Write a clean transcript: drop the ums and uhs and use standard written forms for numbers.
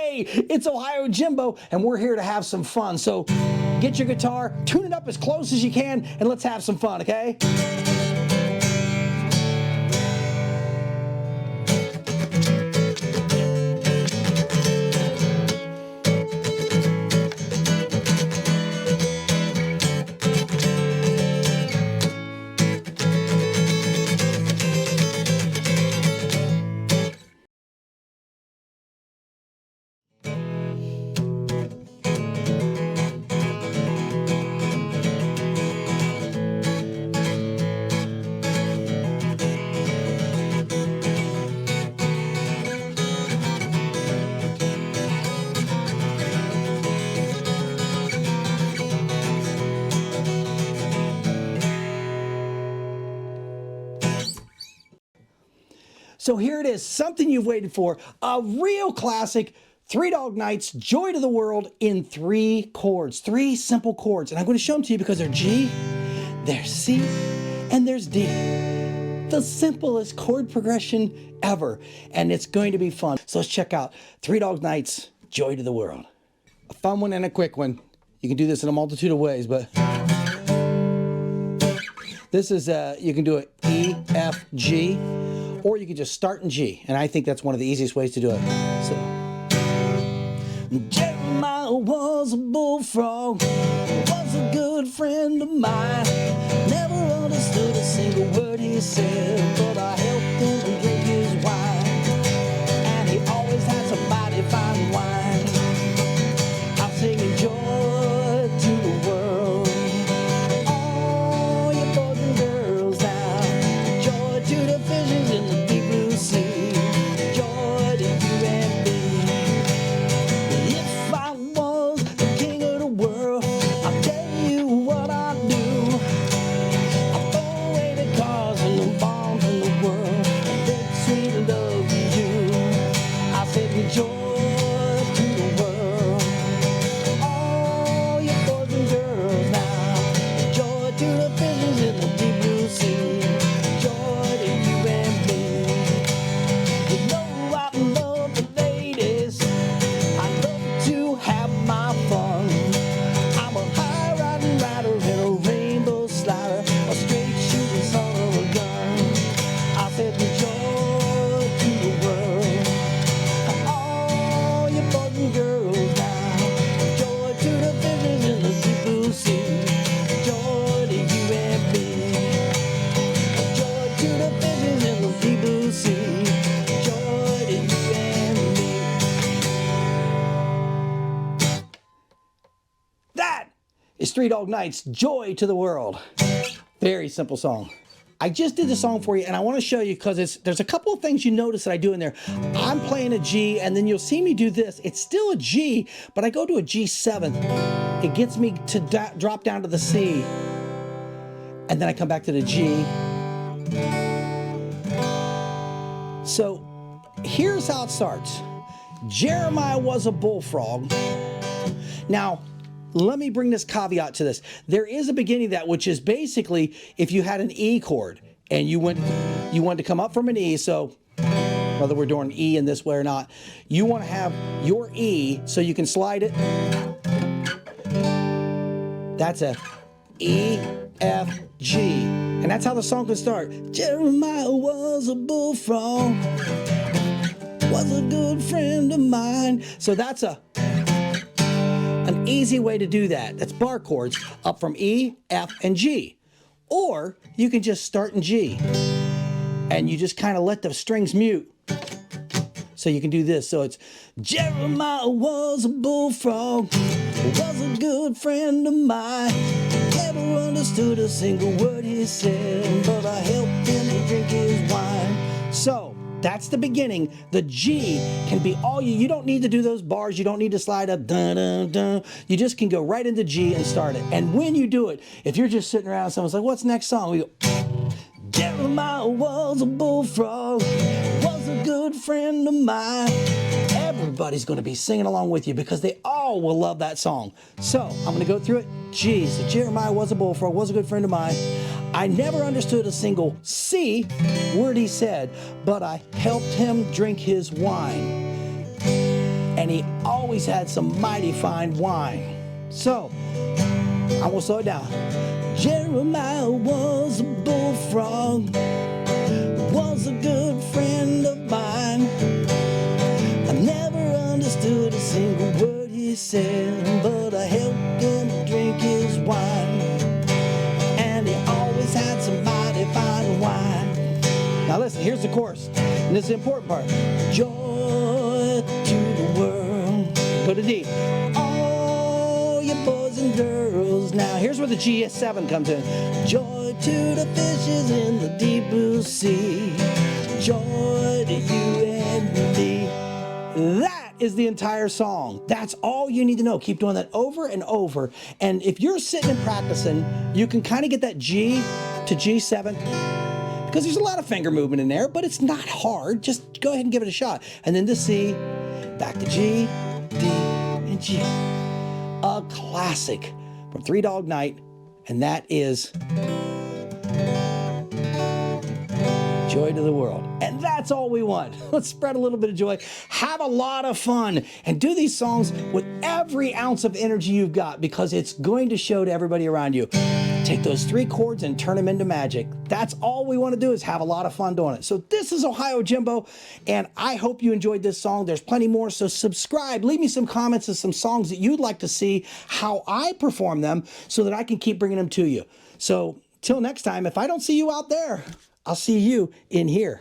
Hey, it's OhioJimbo, and we're here to have some fun. So get your guitar, tune it up as close as you can, and let's have some fun, okay? So here it is, something you've waited for, a real classic, Three Dog Nights, Joy to the World in 3 chords, 3 simple chords. And I'm going to show them to you because they're G, there's C, and there's D. The simplest chord progression ever, and it's going to be fun. So let's check out Three Dog Nights, Joy to the World. A fun one and a quick one. You can do this in a multitude of ways, but this is, you can do it E, F, G, or you can just start in G, and I think that's one of the easiest ways to do it. So, Jeremiah was a bullfrog, was a good friend of mine. Never understood a single word he said, but I helped him to drink his wine, and he always had somebody fine wine. I'm singing joy to the world, all you boys and girls now, joy to the fishes in the deep blue sea, joy to you and me. If I was the king of the world, I'll tell you what I'd do. I'd throw away the cars and the bombs in the world, and make sweet love to you. I said joy to the world, all you boys and girls now, joy to the fishes in the deep blue sea, joy to you and me. You know I love the ladies, I love to have my fun. I'm a high riding rider and a rainbow slider, a straight shooting son of a gun. I said joy to the world, all you boys and girls now, joy to the fishes in the deep blue sea, joy to you and me, joy to the fishes in the deep blue sea, joy to you and me. That is Three Dog Nights, Joy to the World. Very simple song. I just did the song for you, and I want to show you because there's a couple of things you notice that I do in there. I'm playing a G, and then you'll see me do this. It's still a G, but I go to a G7. It gets me to drop down to the C, and then I come back to the G. So here's how it starts. Jeremiah was a bullfrog. Now, let me bring this caveat to this. There is a beginning to that, which is basically if you had an E chord and you wanted to come up from an E, so whether we're doing E in this way or not, you want to have your E so you can slide it. That's a E, F, G. And that's how the song can start. Jeremiah was a bullfrog, was a good friend of mine. So that's an easy way to do that. That's bar chords up from E, F, and G. Or you can just start in G and you just kind of let the strings mute. So you can do this. So it's Jeremiah was a bullfrog, was a good friend of mine. Never understood a single word he said, but I helped him to drink his wine. So that's the beginning. The G can be all you don't need to do those bars. You don't need to slide up, dun, dun, dun. You just can go right into G and start it. And when you do it, if you're just sitting around, someone's like, what's next song? We go, Jeremiah was a bullfrog, was a good friend of mine. Everybody's going to be singing along with you because they all will love that song. So I'm going to go through it. G, so Jeremiah was a bullfrog, was a good friend of mine. I never understood a single C word he said, but I helped him drink his wine. And and he always had some mighty fine wine. So, I will slow it down. Jeremiah was a bullfrog, was a good friend of mine. I never understood a single word he said, but I helped him drink his wine. And he always had some mighty fine wine. Now listen, here's the chorus, and this is the important part. Joy to the world. Go to D. All you boys and girls. Now here's where the G7 comes in. Joy to the fishes in the deep blue sea. Joy to you and me. That is the entire song. That's all you need to know. Keep doing that over and over. And if you're sitting and practicing, you can kind of get that G to G7, because there's a lot of finger movement in there, but it's not hard. Just go ahead and give it a shot. And then to C, back to G, D, and G. A classic from Three Dog Night, and that is Joy to the World. And that's all we want. Let's spread a little bit of joy, have a lot of fun, and do these songs with every ounce of energy you've got, because it's going to show to everybody around you. Take those 3 chords and turn them into magic. That's all we want to do, is have a lot of fun doing it. So this is OhioJimbo, and I hope you enjoyed this song. There's plenty more, so subscribe. Leave me some comments of some songs that you'd like to see how I perform them, so that I can keep bringing them to you. So till next time, if I don't see you out there, I'll see you in here.